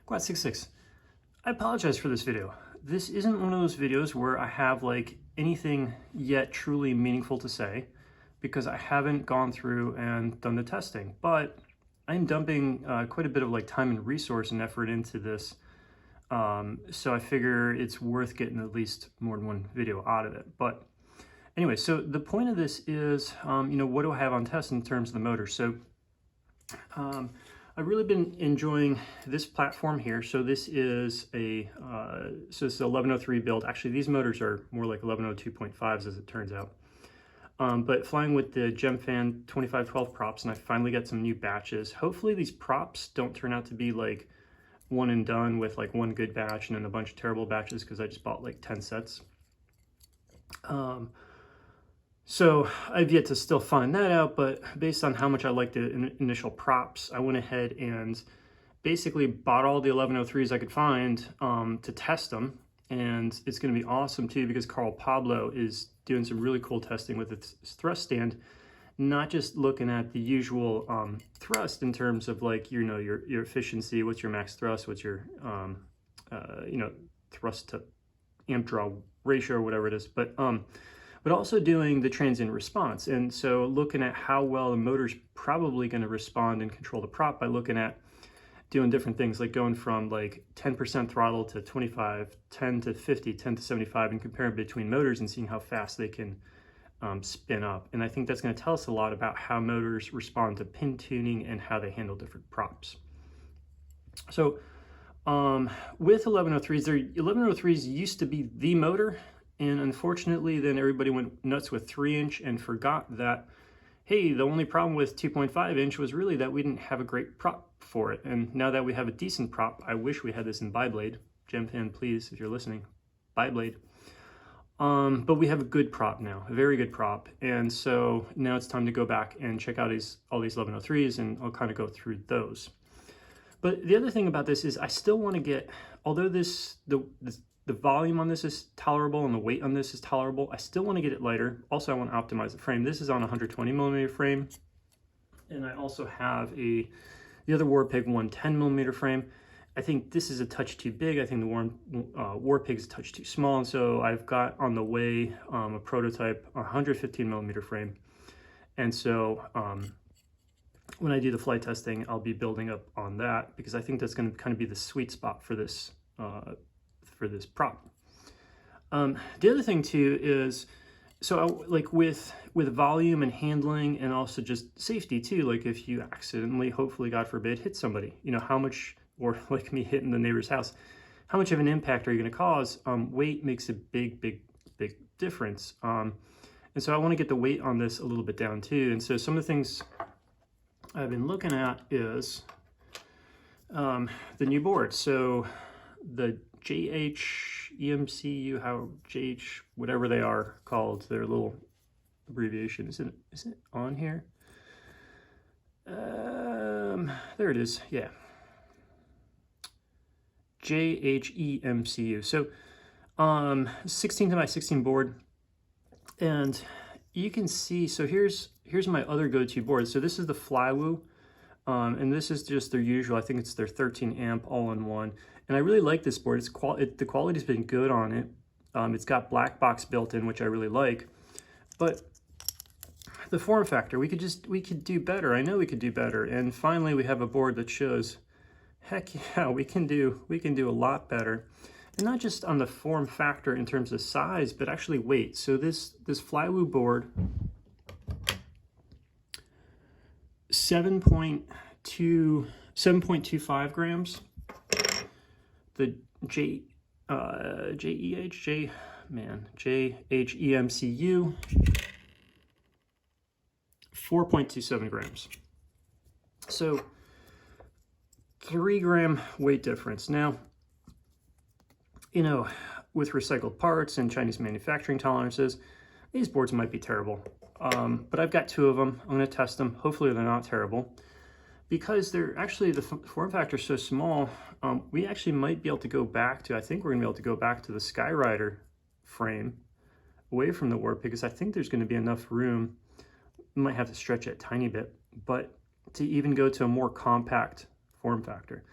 Quad66. I apologize for this video. This isn't one of those videos where I have like anything yet truly meaningful to say because I haven't gone through and done the testing, but I'm dumping quite a bit of like time and resource and effort into this. So I figure it's worth getting at least more than one video out of it. But anyway, so the point of this is, what do I have on test in terms of the motor? So I've really been enjoying this platform here. So this is a 1103 build. Actually, these motors are more like 1102.5s as it turns out. But flying with the GemFan 2512 props, and I finally got some new batches. Hopefully these props don't turn out to be like one and done with like one good batch and then a bunch of terrible batches because I just bought like 10 sets. So I've yet to still find that out, but based on how much I liked the initial props, I went ahead and basically bought all the 1103s I could find to test them. And it's going to be awesome too because Carl Pablo is doing some really cool testing with its thrust stand, not just looking at the usual thrust in terms of like, your efficiency, what's your max thrust, what's your, thrust to amp draw ratio or whatever it is, but also doing the transient response. And so looking at how well the motor's probably going to respond and control the prop by looking at doing different things like going from like 10% throttle to 25, 10 to 50, 10 to 75, and comparing between motors and seeing how fast they can spin up. And I think that's going to tell us a lot about how motors respond to pin tuning and how they handle different props. So with 1103s, the 1103s used to be the motor. And unfortunately, then everybody went nuts with 3-inch and forgot that, hey, the only problem with 2.5-inch was really that we didn't have a great prop for it. And now that we have a decent prop, I wish we had this in biblade. GemFan, please, if you're listening, biblade. But we have a good prop now, a very good prop. And so now it's time to go back and check out all these 1103s, and I'll kind of go through those. But the other thing about this is I still want to get, although the volume on this is tolerable and the weight on this is tolerable, I still want to get it lighter. Also, I want to optimize the frame. This is on a 120 millimeter frame. And I also have the other Warpig 110 millimeter frame. I think this is a touch too big. I think the Warpig is a touch too small. And so I've got on the way a prototype 115 millimeter frame. And so when I do the flight testing, I'll be building up on that because I think that's going to kind of be the sweet spot for this prop. The other thing too is, so like with volume and handling and also just safety too, like if you accidentally, hopefully God forbid, hit somebody, how much, or like me hitting the neighbor's house, how much of an impact are you going to cause? Weight makes a big difference. And so I want to get the weight on this a little bit down too. And so some of the things I've been looking at is the new board. So the JH, whatever they are called, their little abbreviation. Is it on here? There it is. Yeah. JHEMCU. So 16 by 16 board. And you can see, so here's my other go-to board. So this is the Flywoo. And this is just their usual, I think it's their 13 amp all-in-one. And I really like this board. The quality's been good on it. It's got black box built in, which I really like. But the form factor, we could do better. I know we could do better. And finally, we have a board that shows, heck yeah, we can do a lot better. And not just on the form factor in terms of size, but actually weight. So this Flywoo board, 7.25 grams. The JHEMCU, 4.27 grams. So 3 gram weight difference. Now, with recycled parts and Chinese manufacturing tolerances, these boards might be terrible. But I've got 2 of them. I'm going to test them. Hopefully they're not terrible. Because they're actually, the form factor is so small, we actually might be able to go back to, I think we're going to be able to go back to the Skyrider frame away from the Warpig because I think there's going to be enough room. We might have to stretch it a tiny bit, but to even go to a more compact form factor.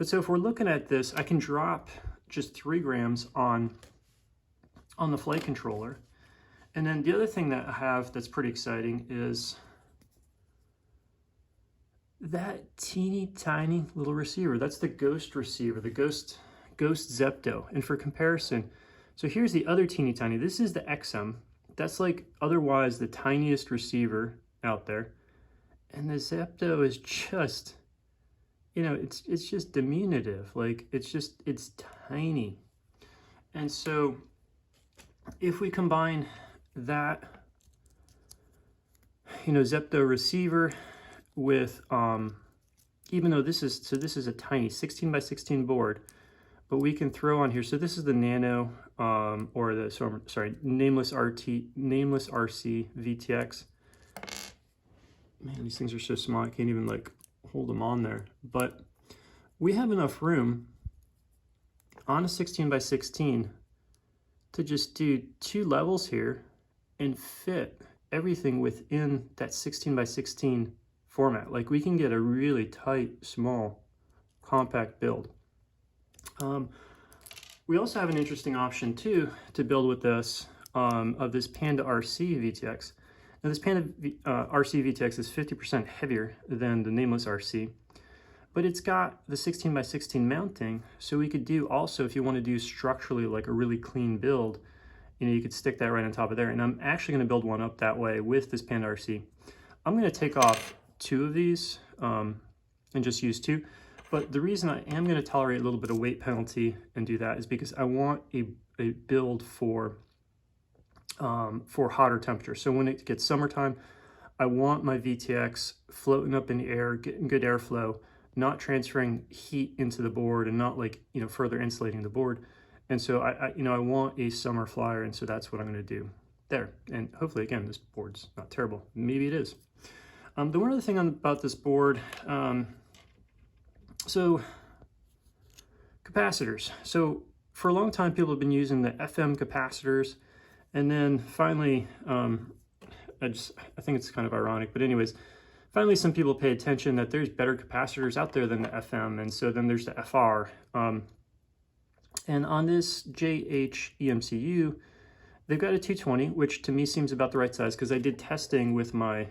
But so if we're looking at this, I can drop just 3 grams on the flight controller. And then the other thing that I have that's pretty exciting is that teeny tiny little receiver. That's the Ghost receiver, the Ghost Zepto. And for comparison, so here's the other teeny tiny. This is the XM. That's like otherwise the tiniest receiver out there. And the Zepto is just, you know, it's just diminutive. Like it's tiny. And so if we combine that, you know, Zepto receiver with, even though this is a tiny 16 by 16 board, but we can throw on here. So this is the Nano, or the, sorry, Nameless RC VTX. Man, these things are so small, I can't even like hold them on there. But we have enough room on a 16 by 16 to just do 2 levels here and fit everything within that 16 by 16 format. Like we can get a really tight, small, compact build. We also have an interesting option too to build with this, of this Panda RC VTX. Now this Panda RC VTX is 50% heavier than the Nameless RC, but it's got the 16 by 16 mounting, so we could do also, if you want to do structurally like a really clean build, you know, you could stick that right on top of there. And I'm actually going to build one up that way with this Panda RC. I'm going to take off 2 of these and just use 2. But the reason I am going to tolerate a little bit of weight penalty and do that is because I want a build for hotter temperatures. So when it gets summertime, I want my VTX floating up in the air, getting good airflow, not transferring heat into the board and not like, you know, further insulating the board. And so I you know, I want a summer flyer, and so that's what I'm going to do there. And hopefully, again, this board's not terrible. Maybe it is. The one other thing about this board, so capacitors. So for a long time, people have been using the FM capacitors, and then finally, I think it's kind of ironic, but anyways, finally some people pay attention that there's better capacitors out there than the FM, and so then there's the FR. And on this JH EMCU, they've got a 220, which to me seems about the right size, because I did testing with my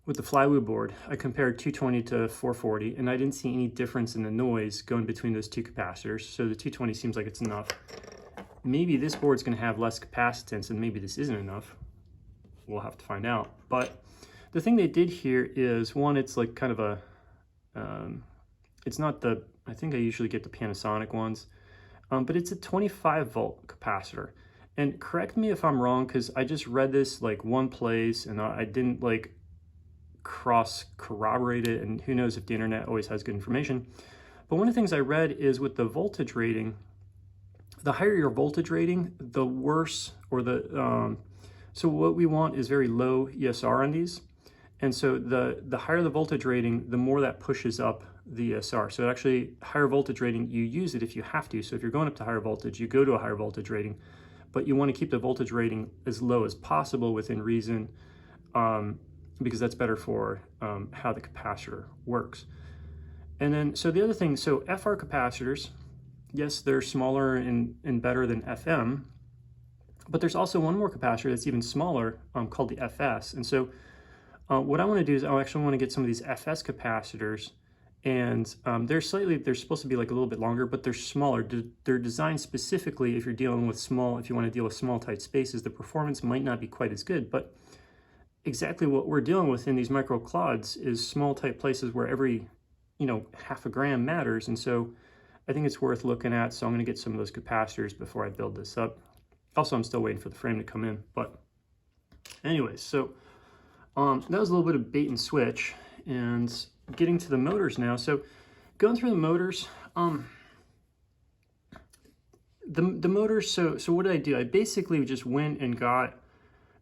with the Flywoo board. I compared 220 to 440, and I didn't see any difference in the noise going between those 2 capacitors. So the 220 seems like it's enough. Maybe this board's going to have less capacitance, and maybe this isn't enough. We'll have to find out. But the thing they did here is, one, it's like kind of a, it's not the, I think I usually get the Panasonic ones, but it's a 25 volt capacitor. And correct me if I'm wrong, because I just read this like one place and I didn't like cross corroborate it, and who knows if the internet always has good information. But one of the things I read is with the voltage rating, the higher your voltage rating, the worse, or the, so what we want is very low ESR on these. And so the higher the voltage rating, the more that pushes up the ESR. So actually, higher voltage rating, you use it if you have to. So if you're going up to higher voltage, you go to a higher voltage rating, but you want to keep the voltage rating as low as possible within reason, because that's better for how the capacitor works. And then, so the other thing, so FR capacitors, yes, they're smaller and better than FM, but there's also one more capacitor that's even smaller, called the FS. And so what I want to do is I actually want to get some of these FS capacitors, and they're supposed to be like a little bit longer, but they're smaller. They're designed specifically if you're dealing with small, if you want to deal with small tight spaces. The performance might not be quite as good, but exactly what we're dealing with in these micro clods is small tight places where every, you know, half a gram matters. And so I think it's worth looking at. So I'm going to get some of those capacitors before I build this up. Also, I'm still waiting for the frame to come in, but anyways, so that was a little bit of bait and switch, and getting to the motors now. So going through the motors, the motors, so what did I do? I basically just went and got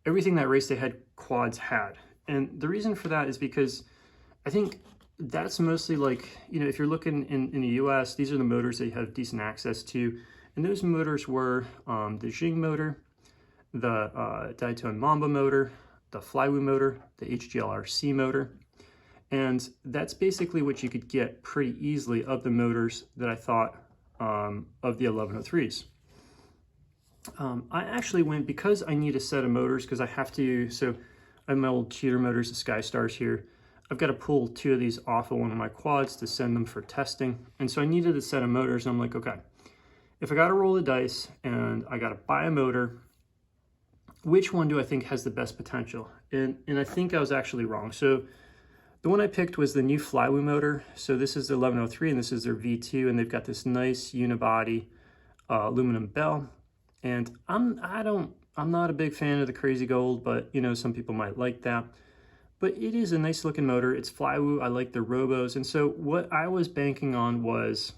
everything that Race Day Head quads had. And the reason for that is because I think that's mostly like, you know, if you're looking in the US, these are the motors that you have decent access to. And those motors were the Xing motor, the Daitone Mamba motor, the Flywoo motor, the HGLRC motor. And that's basically what you could get pretty easily of the motors that I thought of the 1103s. I actually went, because I need a set of motors, because I have to, so I have my old cheater motors, the Sky Stars here. I've got to pull 2 of these off of one of my quads to send them for testing. And so I needed a set of motors, and I'm like, okay, if I got to roll the dice and I got to buy a motor, which one do I think has the best potential? And I think I was actually wrong. So the one I picked was the new Flywoo motor. So this is the 1103 and this is their V2, and they've got this nice unibody aluminum bell. And I'm not a big fan of the crazy gold, but you know, some people might like that. But it is a nice looking motor. It's Flywoo. I like their robos. And so what I was banking on was,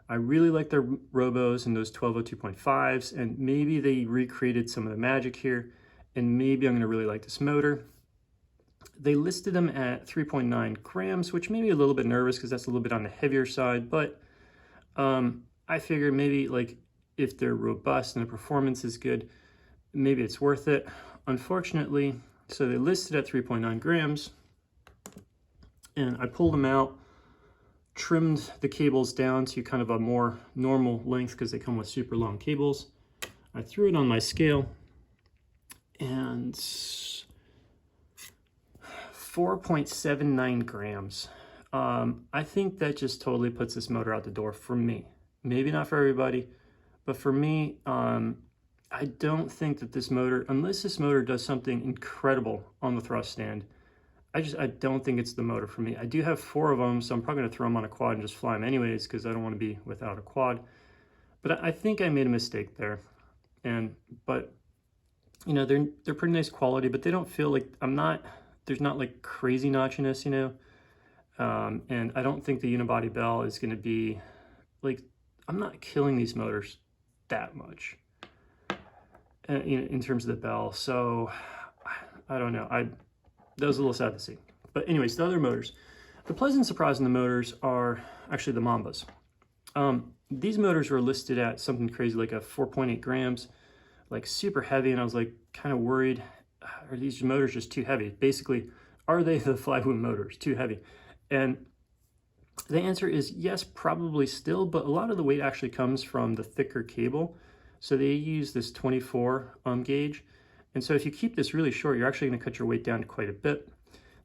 I really like their robos and those 1202.5s, and maybe they recreated some of the magic here, and maybe I'm gonna really like this motor. They listed them at 3.9 grams, which made me a little bit nervous because that's a little bit on the heavier side, but I figured maybe like if they're robust and the performance is good, maybe it's worth it. Unfortunately, so they listed at 3.9 grams, and I pulled them out, trimmed the cables down to kind of a more normal length because they come with super long cables. I threw it on my scale, and 4.79 grams. I think that just totally puts this motor out the door for me. Maybe not for everybody, but for me, I don't think that this motor, unless this motor does something incredible on the thrust stand, I don't think it's the motor for me. I do have 4 of them, so I'm probably gonna throw them on a quad and just fly them anyways because I don't want to be without a quad. But I think I made a mistake there. But you know, they're pretty nice quality, but they don't feel like there's not like crazy notchiness, you know. And I don't think the unibody bell is gonna be like, I'm not killing these motors that much in terms of the bell. So I don't know. That was a little sad to see. But anyways, the other motors. The pleasant surprise in the motors are actually the Mambas. These motors were listed at something crazy like a 4.8 grams, like super heavy, and I was like kind of worried, are these motors just too heavy? Basically, are they the Flywoo motors, too heavy? And the answer is yes, probably still, but a lot of the weight actually comes from the thicker cable. So they use this 24 gauge. And so if you keep this really short, you're actually gonna cut your weight down quite a bit.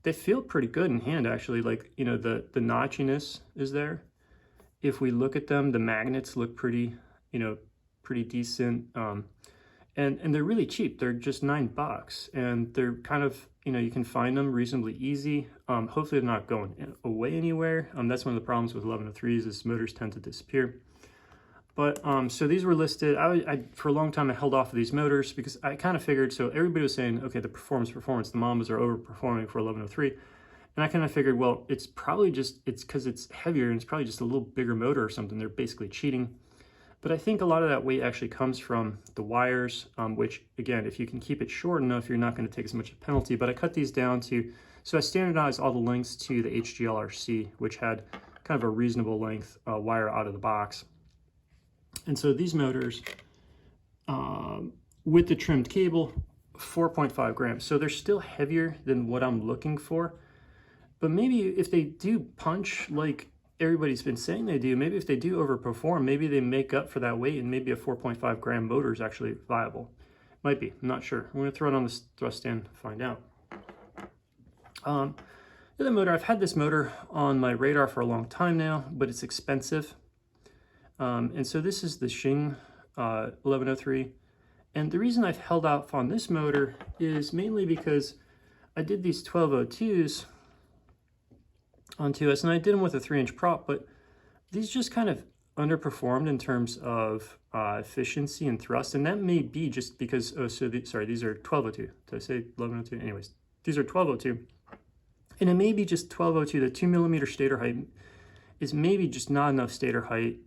They feel pretty good in hand, actually. Like, you know, the notchiness is there. If we look at them, the magnets look pretty, you know, pretty decent. And they're really cheap. They're just $9, and they're kind of, you know, you can find them reasonably easy. Hopefully they're not going away anywhere. That's one of the problems with 1103s is motors tend to disappear. But so these were listed. I for a long time I held off of these motors because I kind of figured, so everybody was saying, okay, the performance, the Mambas are overperforming for 1103. And I kind of figured, well, it's probably just, it's because it's heavier and it's probably just a little bigger motor or something. They're basically cheating. But I think a lot of that weight actually comes from the wires, which again, if you can keep it short enough, you're not going to take as much of a penalty. But I cut these down to, so I standardized all the lengths to the HGLRC, which had kind of a reasonable length wire out of the box. And so these motors, with the trimmed cable, 4.5 grams. So they're still heavier than what I'm looking for. But maybe if they do punch like everybody's been saying they do, maybe if they do overperform, maybe they make up for that weight, and maybe a 4.5 gram motor is actually viable. Might be, I'm not sure. I'm gonna throw it on the thrust stand to find out. The other motor, I've had this motor on my radar for a long time now, but it's expensive. And so this is the Xing 1103. And the reason I've held off on this motor is mainly because I did these 1202s on 2S, and I did them with a 3-inch prop, but these just kind of underperformed in terms of efficiency and thrust, and that may be just because, sorry, these are 1202. Did I say 1102? Anyways, these are 1202. And it may be just 1202, the 2mm stator height is maybe just not enough stator height.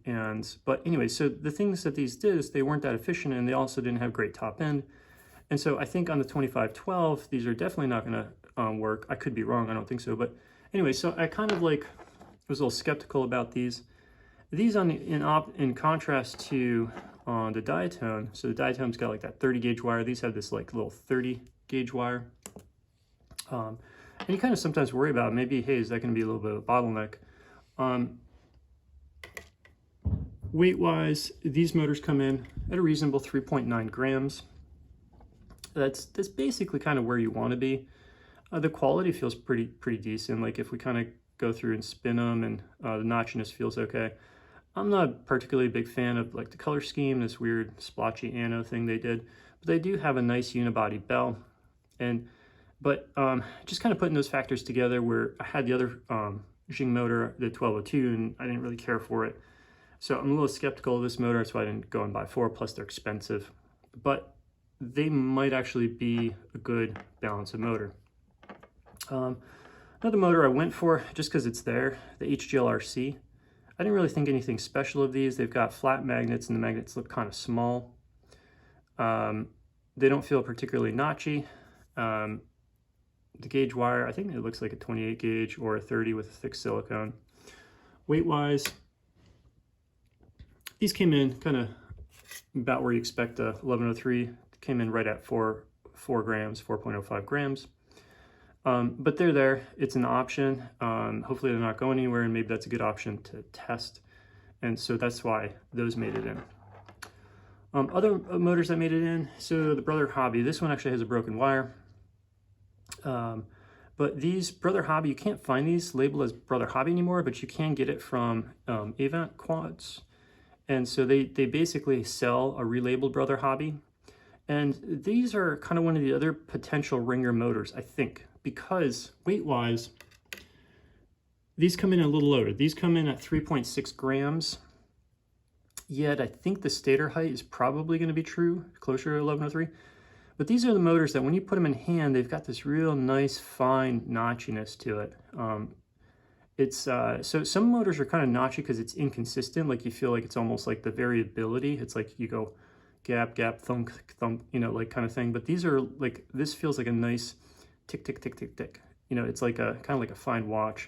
But anyway, so the things that these did is they weren't that efficient, and they also didn't have great top end. And so I think on the 2512, these are definitely not gonna work. I could be wrong, I don't think so. But anyway, so I kind of like was a little skeptical about these. These in contrast to the diatone, so the diatone's got like that 30 gauge wire. These have this like little 30 gauge wire. And you kind of sometimes worry about maybe, hey, is that going to be a little bit of a bottleneck? Weight-wise, these motors come in at a reasonable 3.9 grams. That's basically kind of where you want to be. The quality feels pretty decent. Like if we kind of go through and spin them, and the notchiness feels okay. I'm not a particularly big fan of like the color scheme, this weird splotchy anno thing they did, but they do have a nice unibody bell. But just kind of putting those factors together, where I had the other Xing motor, the 1202, and I didn't really care for it. So I'm a little skeptical of this motor, that's why I didn't go and buy 4, plus they're expensive. But they might actually be a good balance of motor. Another motor I went for, just because it's there, the HGLRC. I didn't really think anything special of these. They've got flat magnets, and the magnets look kind of small. They don't feel particularly notchy. The gauge wire, I think it looks like a 28 gauge or a 30 with a thick silicone. Weight-wise, these came in kind of about where you expect a 1103. Came in right at 4 grams, 4.05 grams. But they're there. It's an option. Hopefully they're not going anywhere, and maybe that's a good option to test. And so that's why those made it in. Other motors that made it in, so the Brother Hobby. This one actually has a broken wire. But these Brother Hobby, you can't find these labeled as Brother Hobby anymore, but you can get it from Avant Quads. And so they basically sell a relabeled Brother Hobby. And these are kind of one of the other potential ringer motors, I think, because weight-wise, these come in a little lower. These come in at 3.6 grams, yet I think the stator height is probably going to be true, closer to 1103. But these are the motors that when you put them in hand, they've got this real nice, fine notchiness to it. So some motors are kind of notchy because it's inconsistent. Like you feel like it's almost like the variability. It's like you go gap, gap, thump, thump, you know, like kind of thing. But these are like, this feels like a nice tick, tick, tick, tick, tick. You know, it's like a kind of like a fine watch.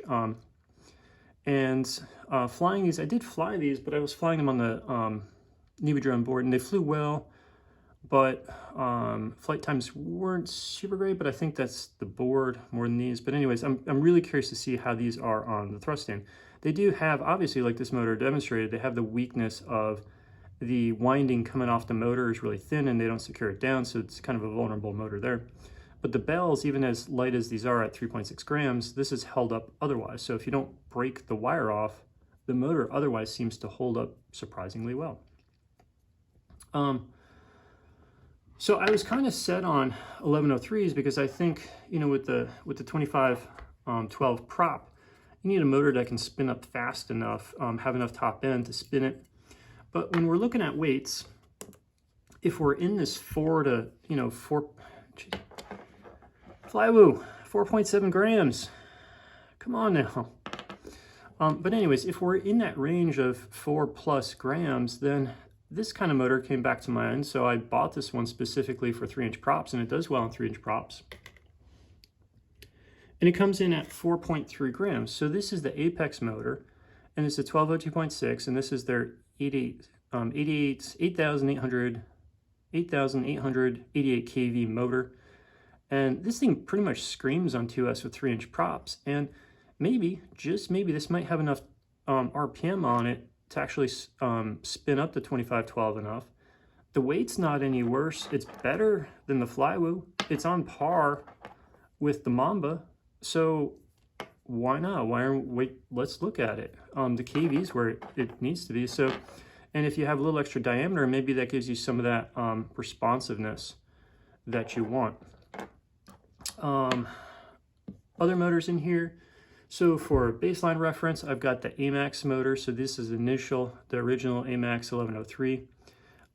Flying these, I did fly these, but I was flying them on the Neva drone board, and they flew well. But flight times weren't super great, but I think that's the board more than these. But anyways, I'm really curious to see how these are on the thrust stand. They do have, obviously, like this motor demonstrated, they have the weakness of the winding coming off the motor is really thin, and they don't secure it down, so it's kind of a vulnerable motor there. But the bells, even as light as these are at 3.6 grams, this is held up otherwise. So if you don't break the wire off, the motor otherwise seems to hold up surprisingly well. So I was kind of set on 1103s because I think, you know, with the 2512 prop, you need a motor that can spin up fast enough, have enough top end to spin it. But when we're looking at weights, if we're in this 4 Flywoo, 4.7 grams. Come on now. But anyways, if we're in that range of 4+ grams, then this kind of motor came back to mind. So I bought this one specifically for 3-inch props, and it does well on 3-inch props. And it comes in at 4.3 grams. So this is the Apex motor, and it's a 1202.6, and this is their 8,888 kV motor. And this thing pretty much screams on 2S with 3-inch props. And maybe, just maybe, this might have enough RPM on it to actually spin up to 2512 enough. The weight's not any worse. It's better than the Flywoo. It's on par with the Mamba. So why not? Let's look at it. The KV's where it needs to be. So, and if you have a little extra diameter, maybe that gives you some of that responsiveness that you want. Other motors in here. So for baseline reference, I've got the AMAX motor. So this is the original AMAX 1103.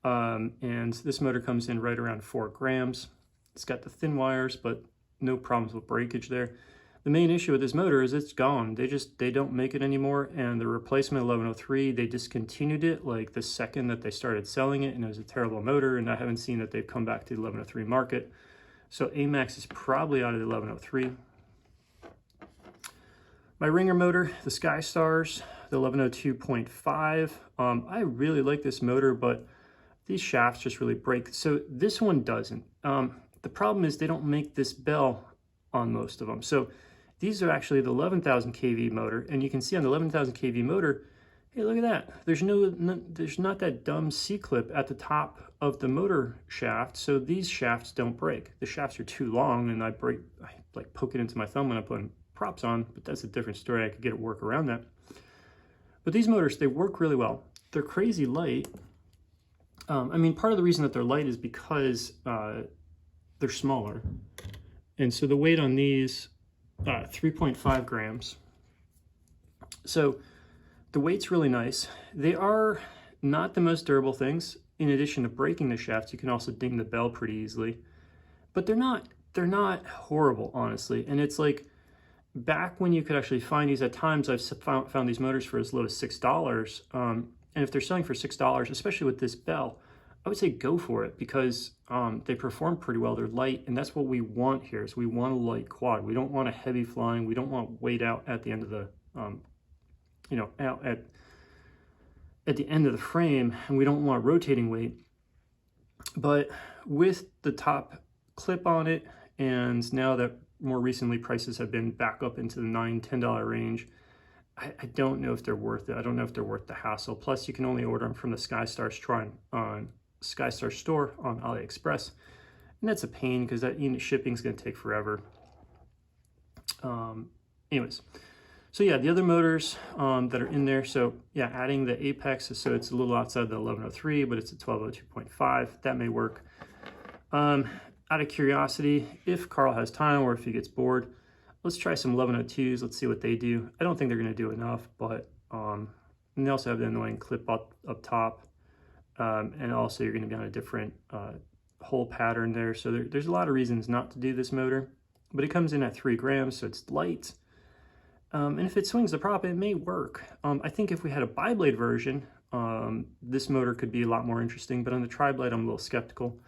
And this motor comes in right around 4 grams. It's got the thin wires, but no problems with breakage there. The main issue with this motor is it's gone. They don't make it anymore. And the replacement 1103, they discontinued it like the second that they started selling it, and it was a terrible motor, and I haven't seen that they've come back to the 1103 market. So AMAX is probably out of the 1103. My ringer motor, the Sky Stars, the 1102.5. I really like this motor, but these shafts just really break. So this one doesn't. The problem is they don't make this bell on most of them. So these are actually the 11,000 kV motor, and you can see on the 11,000 kV motor, hey, look at that. There's not that dumb C-clip at the top of the motor shaft, so these shafts don't break. The shafts are too long, and I like poke it into my thumb when I'm putting props on, but that's a different story. I could get it work around that. But these motors, they work really well. They're crazy light. I mean, part of the reason that they're light is because they're smaller. And so the weight on these, 3.5 grams. So the weight's really nice. They are not the most durable things. In addition to breaking the shafts, you can also ding the bell pretty easily. But they're not horrible, honestly. And it's like, back when you could actually find these, at times I've found these motors for as low as $6. And if they're selling for $6, especially with this bell, I would say go for it, because they perform pretty well. They're light, and that's what we want here. Is we want a light quad. We don't want a heavy flying. We don't want weight out at the end of the, you know, out at the end of the frame, and we don't want rotating weight. But with the top clip on it, and now that more recently prices have been back up into the $9, $10 range, I don't know if they're worth it. I don't know if they're worth the hassle. Plus, you can only order them from the SkyStar store on AliExpress, and that's a pain because that shipping is going to take forever. Anyways, so yeah, the other motors that are in there. So yeah, adding the Apex, so it's a little outside the 1103, but it's a 1202.5. That may work. Out of curiosity, if Carl has time or if he gets bored, let's try some 1102s. Let's see what they do. I don't think they're going to do enough, but and they also have the annoying clip up top, and also you're going to be on a different hole pattern there. So there's a lot of reasons not to do this motor, but it comes in at 3 grams, so it's light. And if it swings the prop, it may work. I think if we had a bi-blade version, this motor could be a lot more interesting, but on the tri-blade, I'm a little skeptical.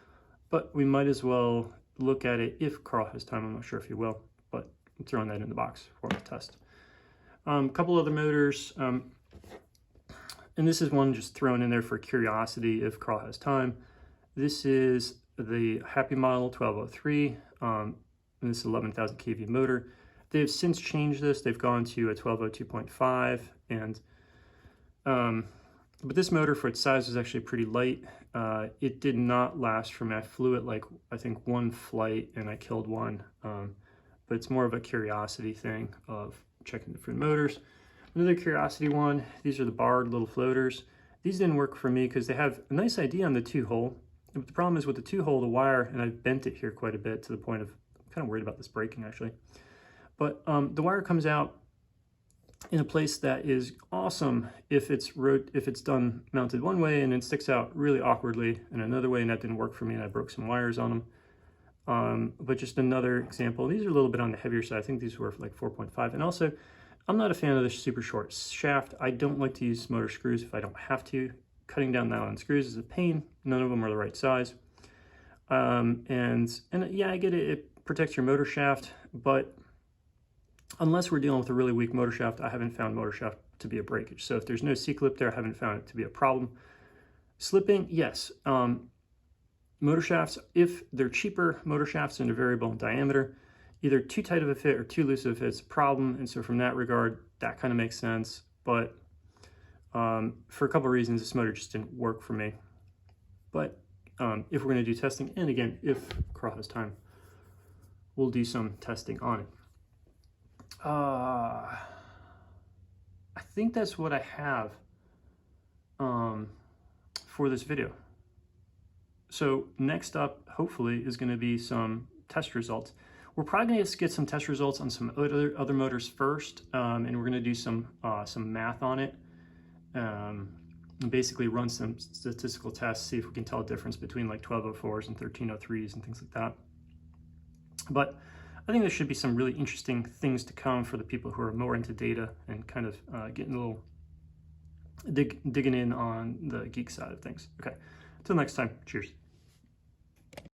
But we might as well look at it if Carl has time. I'm not sure if he will, but I'm throwing that in the box for him to test. A couple other motors, and this is one just thrown in there for curiosity if Carl has time. This is the Happy Model 1203, and this is 11,000 kV motor. They've since changed this. They've gone to a 1202.5, and but this motor for its size was actually pretty light. It did not last for me. I flew it like, I think, 1 flight and I killed one. But it's more of a curiosity thing of checking different motors. Another curiosity one, these are the barred little floaters. These didn't work for me because they have a nice idea on the 2-hole. But the problem is with the 2-hole, the wire, and I've bent it here quite a bit to the point of, I'm kind of worried about this breaking actually. But the wire comes out in a place that is awesome if it's done mounted one way, and then sticks out really awkwardly in another way, and that didn't work for me, and I broke some wires on them. But just another example. These are a little bit on the heavier side. I think these were like 4.5. And also, I'm not a fan of the super short shaft. I don't like to use motor screws if I don't have to. Cutting down nylon screws is a pain. None of them are the right size. And yeah, I get it. It protects your motor shaft, but unless we're dealing with a really weak motor shaft, I haven't found motor shaft to be a breakage. So if there's no C-clip there, I haven't found it to be a problem. Slipping, yes. Motor shafts, if they're cheaper motor shafts and they're variable in diameter, either too tight of a fit or too loose of a fit is a problem. And so from that regard, that kind of makes sense. But for a couple of reasons, this motor just didn't work for me. But if we're going to do testing, and again, if Carl has time, we'll do some testing on it. I think that's what I have for this video. So next up, hopefully, is going to be some test results. We're probably going to get some test results on some other motors first, and we're going to do some math on it, and basically run some statistical tests, see if we can tell a difference between like 1204s and 1303s and things like that. But I think there should be some really interesting things to come for the people who are more into data and kind of getting a little digging in on the geek side of things. Okay, until next time, cheers.